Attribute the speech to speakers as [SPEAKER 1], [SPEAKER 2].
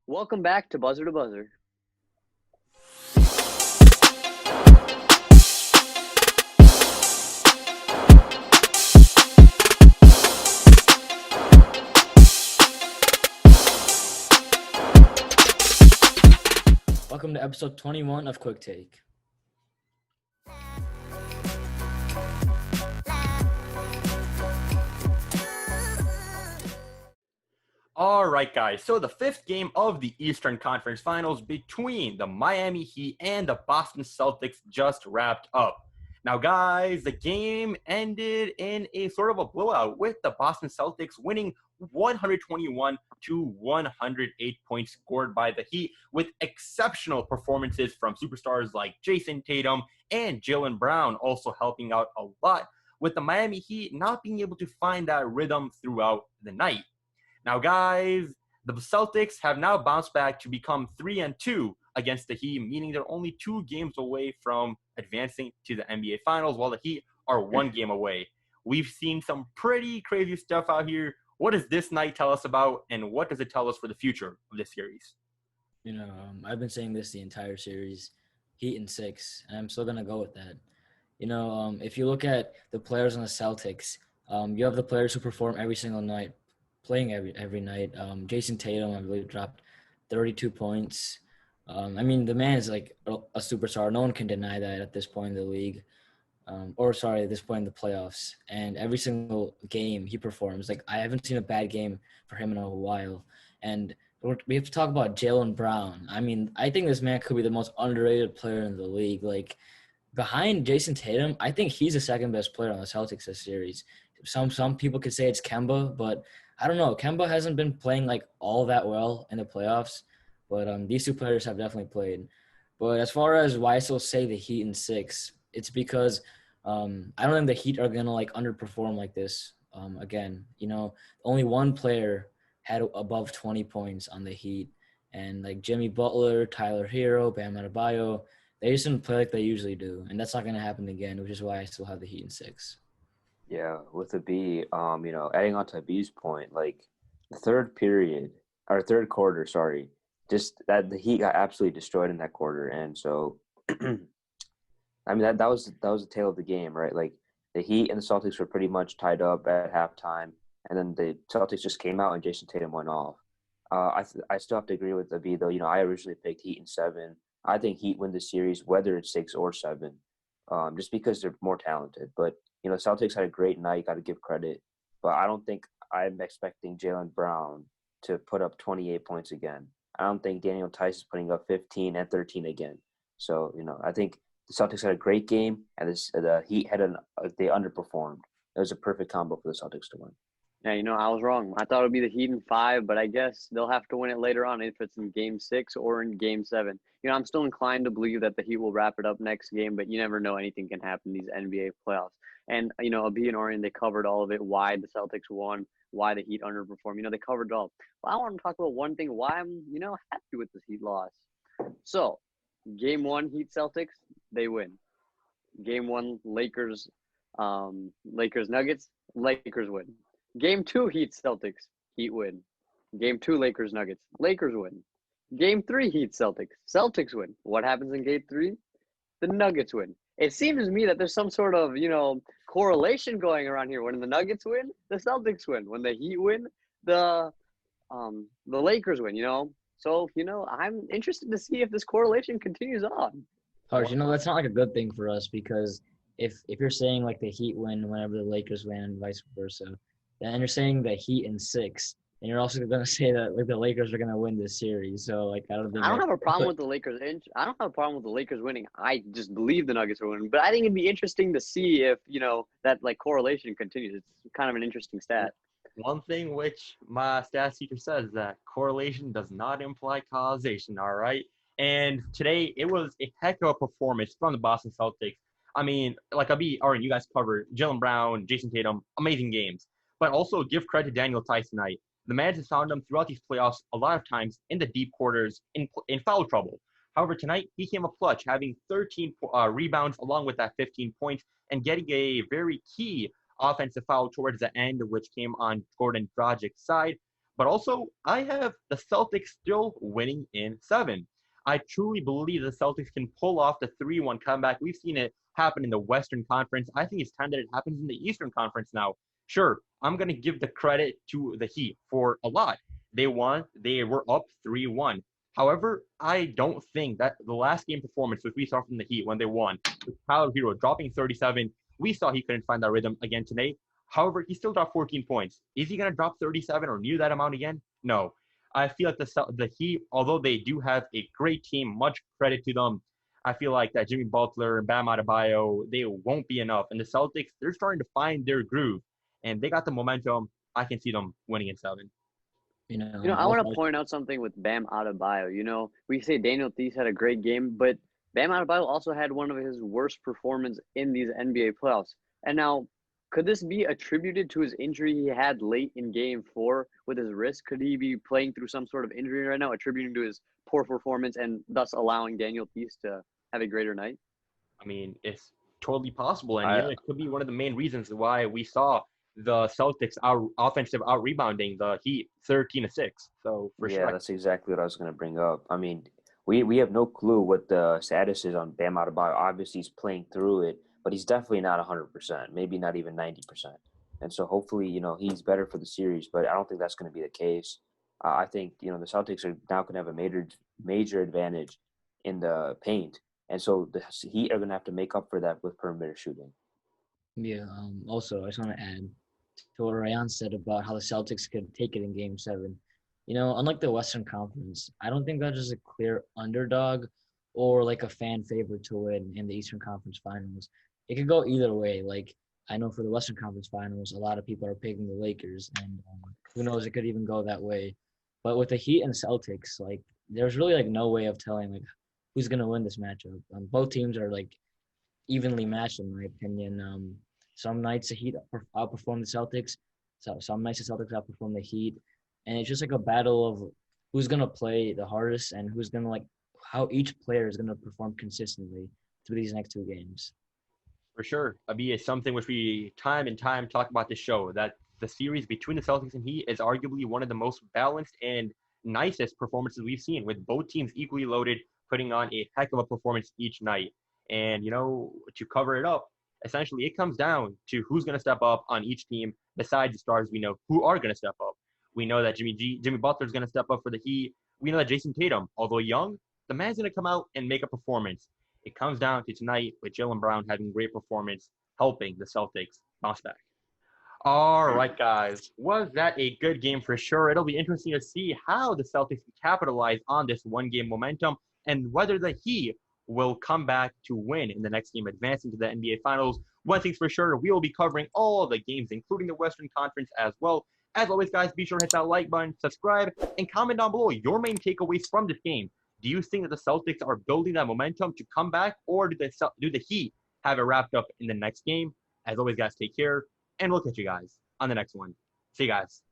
[SPEAKER 1] Welcome back to Buzzer to Buzzer.
[SPEAKER 2] Welcome to episode 21 of Quick Take.
[SPEAKER 3] All right, guys. So the fifth game of the Eastern Conference Finals between the Miami Heat and the Boston Celtics just wrapped up. Now, guys, the game ended in a sort of a blowout with the Boston Celtics winning 121 to 108 points scored by the Heat, with exceptional performances from superstars like Jason Tatum and Jaylen Brown also helping out a lot, with the Miami Heat not being able to find that rhythm throughout the night. Now, guys, the Celtics have now bounced back to become 3-2 against the Heat, meaning they're only 2 games away from advancing to the NBA Finals, while the Heat are 1 game away. We've seen some pretty crazy stuff out here. What does this night tell us about, and what does it tell us for the future of this series?
[SPEAKER 2] I've been saying this the entire series, Heat in 6, and I'm still going to go with that. If you look at the players on the Celtics, you have the players who perform every single night, playing every night. Jason Tatum, I believe, dropped 32 points. The man is like a superstar. No one can deny that at this point in the league. At this point in the playoffs. And every single game he performs. Like, I haven't seen a bad game for him in a while. And we have to talk about Jaylen Brown. I think this man could be the most underrated player in the league. Like, behind Jason Tatum, I think he's the second best player on the Celtics this series. Some people could say it's Kemba, but I don't know. Kemba hasn't been playing like all that well in the playoffs, but these two players have definitely played. But as far as why I still say the Heat in 6, it's because I don't think the Heat are gonna like underperform like this again. Only one player had above 20 points on the Heat, and like Jimmy Butler, Tyler Hero, Bam Adebayo, they just didn't play like they usually do, and that's not gonna happen again, which is why I still have the Heat in 6.
[SPEAKER 4] Yeah, with a B, adding on to B's point, like the third quarter, sorry, just that the Heat got absolutely destroyed in that quarter, and so, that was the tail of the game, right? Like the Heat and the Celtics were pretty much tied up at halftime, and then the Celtics just came out and Jason Tatum went off. I still have to agree with the B though. I originally picked Heat in 7. I think Heat win the series whether it's 6 or 7, just because they're more talented, but. Celtics had a great night, got to give credit. But I don't think I'm expecting Jaylen Brown to put up 28 points again. I don't think Daniel Tice is putting up 15 and 13 again. So, I think the Celtics had a great game, and the Heat they underperformed. It was a perfect combo for the Celtics to win.
[SPEAKER 1] Yeah, I was wrong. I thought it would be the Heat in 5, but I guess they'll have to win it later on if it's in Game 6 or in Game 7. I'm still inclined to believe that the Heat will wrap it up next game, but you never know. Anything can happen in these NBA playoffs. And, Abi and Orion, they covered all of it, why the Celtics won, why the Heat underperformed. They covered it all. Well, I want to talk about one thing, why I'm, happy with this Heat loss. So, Game 1, Heat Celtics, they win. Game 1, Lakers Nuggets, Lakers win. Game 2, Heat Celtics, Heat win. Game 2, Lakers Nuggets, Lakers win. Game 3, Heat Celtics, Celtics win. What happens in Game 3? The Nuggets win. It seems to me that there's some sort of, correlation going around here. When the Nuggets win, the Celtics win. When the Heat win, the Lakers win, So, I'm interested to see if this correlation continues on.
[SPEAKER 2] Harsh, that's not like a good thing for us because if you're saying like the Heat win whenever the Lakers win and vice versa, then you're saying the Heat in 6, and you're also going to say that like the Lakers are going to win this series. So like I don't
[SPEAKER 1] have a problem with the Lakers. I don't have a problem with the Lakers winning. I just believe the Nuggets are winning. But I think it'd be interesting to see if that like correlation continues. It's kind of an interesting stat.
[SPEAKER 3] One thing which my stats teacher says is that correlation does not imply causation. All right. And today it was a heck of a performance from the Boston Celtics. Like Aaron, you guys covered Jaylen Brown, Jason Tatum, amazing games. But also give credit to Daniel Tice tonight. The man has found him throughout these playoffs a lot of times in the deep quarters in foul trouble. However, tonight he came up clutch, having 13 rebounds along with that 15 points and getting a very key offensive foul towards the end, which came on Gordon Dragic's side. But also, I have the Celtics still winning in 7. I truly believe the Celtics can pull off the 3-1 comeback. We've seen it happen in the Western Conference. I think it's time that it happens in the Eastern Conference now. Sure, I'm going to give the credit to the Heat for a lot. They won. They were up 3-1. However, I don't think that the last game performance, which we saw from the Heat when they won, with Tyler Hero dropping 37, we saw he couldn't find that rhythm again today. However, he still dropped 14 points. Is he going to drop 37 or near that amount again? No. I feel like the Heat, although they do have a great team, much credit to them, I feel like that Jimmy Butler and Bam Adebayo, they won't be enough. And the Celtics, they're starting to find their groove, and they got the momentum. I can see them winning in 7.
[SPEAKER 1] I want to point out something with Bam Adebayo. We say Daniel Theis had a great game, but Bam Adebayo also had one of his worst performances in these NBA playoffs. And now, could this be attributed to his injury he had late in Game 4 with his wrist? Could he be playing through some sort of injury right now, attributing to his poor performance and thus allowing Daniel Theis to have a greater night?
[SPEAKER 3] I mean, it's totally possible, and it could be one of the main reasons why we saw the Celtics offensive out rebounding the Heat 13-6. So for sure,
[SPEAKER 4] that's exactly what I was going to bring up. I mean, we have no clue what the status is on Bam Adebayo. Obviously, he's playing through it, but he's definitely not 100%, maybe not even 90%. And so hopefully, he's better for the series, but I don't think that's going to be the case. I think, the Celtics are now going to have a major advantage in the paint. And so the Heat are going to have to make up for that with perimeter shooting.
[SPEAKER 2] Yeah. Also, I just want to add to what Ryan said about how the Celtics could take it in Game 7. Unlike the Western Conference, I don't think that's just a clear underdog or like a fan favorite to win in the Eastern Conference Finals. It could go either way. Like, I know for the Western Conference Finals, a lot of people are picking the Lakers, and who knows, it could even go that way. But with the Heat and Celtics, like, there's really like no way of telling like who's gonna win this matchup. Both teams are like evenly matched in my opinion. Some nights the Heat outperform the Celtics, so some nights the Celtics outperform the Heat, and it's just like a battle of who's gonna play the hardest and who's gonna how each player is gonna perform consistently through these next 2 games.
[SPEAKER 3] For sure. Abi, it's something which we time and time talk about this show, that the series between the Celtics and Heat is arguably one of the most balanced and nicest performances we've seen, with both teams equally loaded, putting on a heck of a performance each night. And, to cover it up, essentially it comes down to who's going to step up on each team besides the stars we know who are going to step up. We know that Jimmy Butler is going to step up for the Heat. We know that Jason Tatum, although young, the man's going to come out and make a performance. It comes down to tonight with Jaylen Brown having great performance, helping the Celtics bounce back. All right, guys. Was that a good game for sure? It'll be interesting to see how the Celtics can capitalize on this one-game momentum and whether the Heat will come back to win in the next game, advancing to the NBA Finals. One thing's for sure, we will be covering all the games, including the Western Conference as well. As always, guys, be sure to hit that like button, subscribe, and comment down below your main takeaways from this game. Do you think that the Celtics are building that momentum to come back, or do the Heat have it wrapped up in the next game? As always, guys, take care, and we'll catch you guys on the next one. See you guys.